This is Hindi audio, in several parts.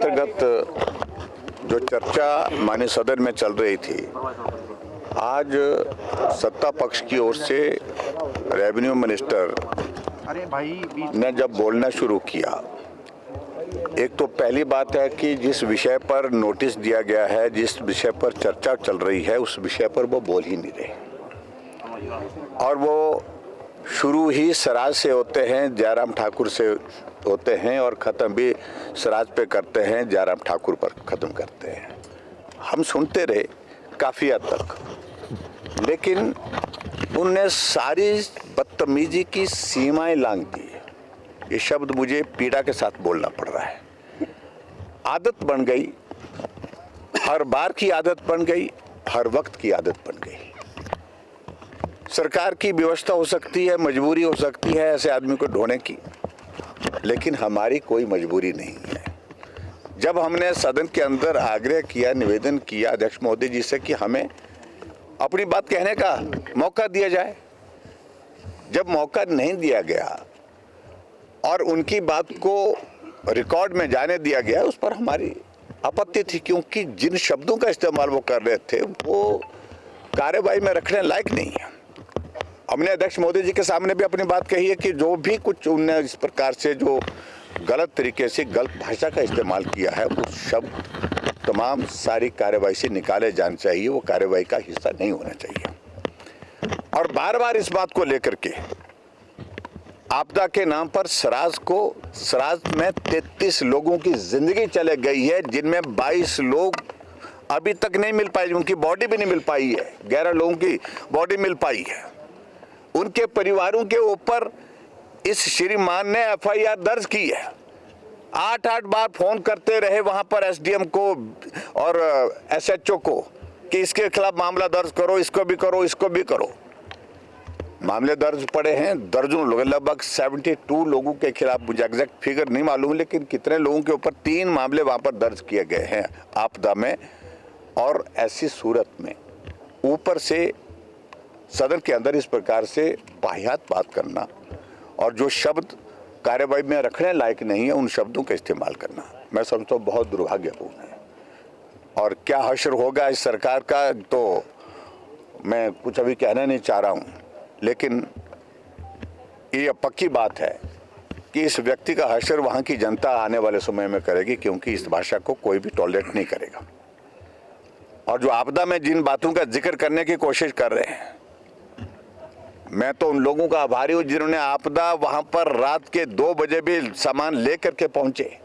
अंतर्गत जो चर्चा माननीय सदन में चल रही थी, आज सत्ता पक्ष की ओर से रेवेन्यू मिनिस्टर ने जब बोलना शुरू किया, एक तो पहली बात है कि जिस विषय पर नोटिस दिया गया है, जिस विषय पर चर्चा चल रही है, उस विषय पर वो बोल ही नहीं रहे और वो शुरू ही सराज से होते हैं, जयराम ठाकुर से होते हैं और ख़त्म भी सराज पे करते हैं, जयराम ठाकुर पर ख़त्म करते हैं। हम सुनते रहे काफ़ी हद तक, लेकिन उनने सारी बदतमीजी की सीमाएं लांघ दी। ये शब्द मुझे पीड़ा के साथ बोलना पड़ रहा है। आदत बन गई, हर बार की आदत बन गई, हर वक्त की आदत बन गई। सरकार की व्यवस्था हो सकती है, मजबूरी हो सकती है ऐसे आदमी को ढोने की, लेकिन हमारी कोई मजबूरी नहीं है। जब हमने सदन के अंदर आग्रह किया, निवेदन किया अध्यक्ष महोदय जी से कि हमें अपनी बात कहने का मौका दिया जाए, जब मौका नहीं दिया गया और उनकी बात को रिकॉर्ड में जाने दिया गया, उस पर हमारी आपत्ति थी, क्योंकि जिन शब्दों का इस्तेमाल वो कर रहे थे वो कार्यवाही में रखने लायक नहीं है। हमने अध्यक्ष मोदी जी के सामने भी अपनी बात कही है कि जो भी कुछ उनने इस प्रकार से जो गलत तरीके से गलत भाषा का इस्तेमाल किया है, वो शब्द तमाम सारी कार्यवाही से निकाले जाने चाहिए, वो कार्यवाही का हिस्सा नहीं होना चाहिए। और बार बार इस बात को लेकर के आपदा के नाम पर सराज में 33 लोगों की जिंदगी चले गई है, जिनमें 22 लोग अभी तक नहीं मिल पाए, उनकी बॉडी भी नहीं मिल पाई है, 11 लोगों की बॉडी मिल पाई है। उनके परिवारों के ऊपर इस श्रीमान ने एफआईआर दर्ज की है। 8-8 बार फोन करते रहे वहां पर एसडीएम को और एसएचओ को कि इसके खिलाफ मामला दर्ज करो, इसको भी करो, इसको भी करो। मामले दर्ज पड़े हैं दर्जनों लोग, लगभग 72 लोगों के खिलाफ, मुझे एग्जैक्ट फिगर नहीं मालूम, लेकिन कितने लोगों के ऊपर 3 मामले वहां पर दर्ज किए गए हैं आपदा में। और ऐसी सूरत में ऊपर से सदन के अंदर इस प्रकार से वाहियात बात करना और जो शब्द कार्यवाही में रखने लायक नहीं है, उन शब्दों का इस्तेमाल करना, मैं समझता हूँ बहुत दुर्भाग्यपूर्ण है। और क्या हश्र होगा इस सरकार का, तो मैं कुछ अभी कहना नहीं चाह रहा हूँ, लेकिन ये पक्की बात है कि इस व्यक्ति का हश्र वहाँ की जनता आने वाले समय में करेगी, क्योंकि इस भाषा को कोई भी टॉलरेट नहीं करेगा। और जो आपदा में जिन बातों का जिक्र करने की कोशिश कर रहे हैं, मैं तो उन लोगों का आभारी हूं जिन्होंने आपदा वहां पर रात के 2 बजे भी सामान लेकर के पहुंचे,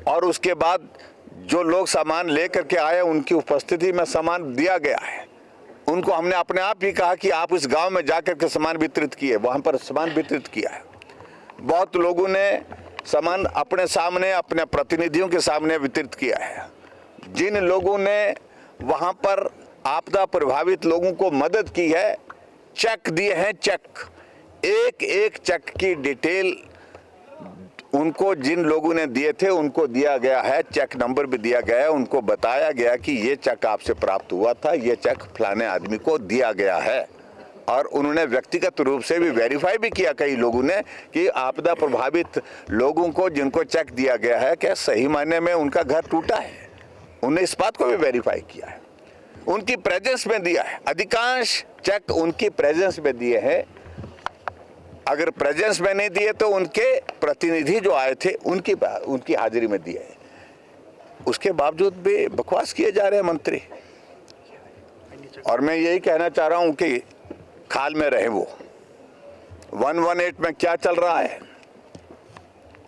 और उसके बाद जो लोग सामान लेकर के आए उनकी उपस्थिति में सामान दिया गया है। उनको हमने अपने आप ही कहा कि आप इस गांव में जाकर के सामान वितरित किए, वहां पर सामान वितरित किया है। बहुत लोगों ने सामान अपने सामने, अपने प्रतिनिधियों के सामने वितरित किया है। जिन लोगों ने वहां पर आपदा प्रभावित लोगों को मदद की है, चेक दिए हैं, चेक, एक एक चेक की डिटेल उनको जिन लोगों ने दिए थे उनको दिया गया है, चेक नंबर भी दिया गया है, उनको बताया गया कि ये चेक आपसे प्राप्त हुआ था, ये चेक फलाने आदमी को दिया गया है। और उन्होंने व्यक्तिगत रूप से भी वेरीफाई भी किया कई लोगों ने कि आपदा प्रभावित लोगों को जिनको चेक दिया गया है, क्या सही मायने में उनका घर टूटा है। उन्होंने इस बात को भी वेरीफाई किया है, उनकी प्रेजेंस में दिया है। अधिकांश चेक उनकी प्रेजेंस में दिए हैं। अगर प्रेजेंस में नहीं दिए तो उनके प्रतिनिधि जो आए थे उनकी हाजिरी में दिए हैं। उसके बावजूद भी बकवास किए जा रहे हैं मंत्री। और मैं यही कहना चाह रहा हूं कि खाल में रहे वो। 118 में क्या चल रहा है,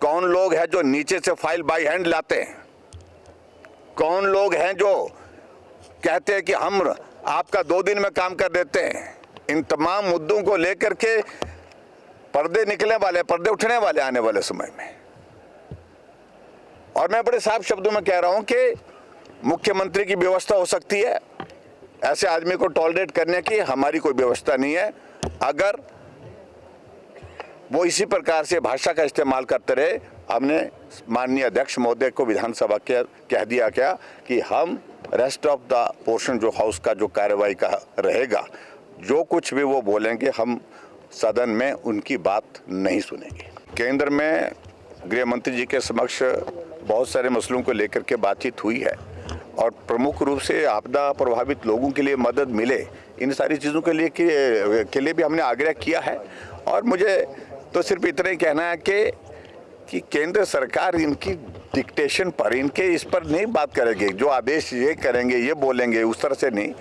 कौन लोग हैं जो नीचे से फाइल बाय हैंड लाते हैं, कौन लोग हैं जो कहते हैं कि हम आपका 2 दिन में काम कर देते हैं। इन तमाम मुद्दों को लेकर के पर्दे उठने वाले आने वाले समय में। और मैं बड़े साफ शब्दों में कह रहा हूं कि मुख्यमंत्री की व्यवस्था हो सकती है, ऐसे आदमी को टॉलरेट करने की हमारी कोई व्यवस्था नहीं है। अगर वो इसी प्रकार से भाषा का इस्तेमाल करते रहे, हमने माननीय अध्यक्ष महोदय को विधानसभा के कह दिया क्या कि हम रेस्ट ऑफ द पोर्शन जो हाउस का जो कार्यवाही का रहेगा, जो कुछ भी वो बोलेंगे हम सदन में उनकी बात नहीं सुनेंगे। केंद्र में गृह मंत्री जी के समक्ष बहुत सारे मसलों को लेकर के बातचीत हुई है और प्रमुख रूप से आपदा प्रभावित लोगों के लिए मदद मिले, इन सारी चीज़ों के लिए भी हमने आग्रह किया है। और मुझे तो सिर्फ इतना ही कहना है कि केंद्र सरकार इनकी डिक्टेशन पर, इनके इस पर नहीं बात करेगी, जो आदेश ये करेंगे, ये बोलेंगे, उस तरह से नहीं,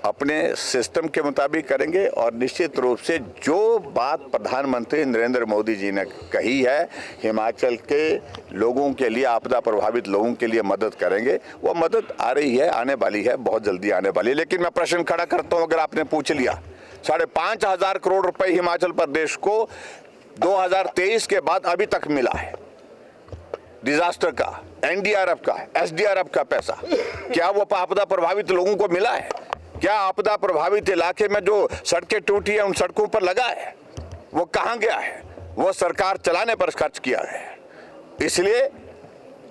अपने सिस्टम के मुताबिक करेंगे। और निश्चित रूप से जो बात प्रधानमंत्री नरेंद्र मोदी जी ने कही है, हिमाचल के लोगों के लिए, आपदा प्रभावित लोगों के लिए मदद करेंगे, वो मदद आ रही है, आने वाली है, बहुत जल्दी आने वाली है। लेकिन मैं प्रश्न खड़ा करता हूँ, अगर आपने पूछ लिया 5,500 करोड़ रुपए हिमाचल प्रदेश को 2023 के बाद अभी तक मिला है, डिजास्टर का, एनडीआरएफ का, एसडीआरएफ का पैसा, क्या वो आपदा प्रभावित लोगों को मिला है? क्या आपदा प्रभावित इलाके में जो सड़कें टूटी है, उन सड़कों पर लगा है? वो कहां गया है? वो सरकार चलाने पर खर्च किया है। इसलिए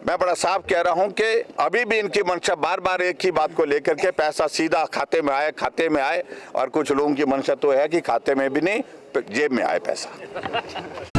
मैं बड़ा साफ कह रहा हूं कि अभी भी इनकी मंशा बार बार एक ही बात को लेकर के पैसा सीधा खाते में आए, और कुछ लोगों की मंशा तो है कि खाते में भी नहीं, जेब में आए पैसा।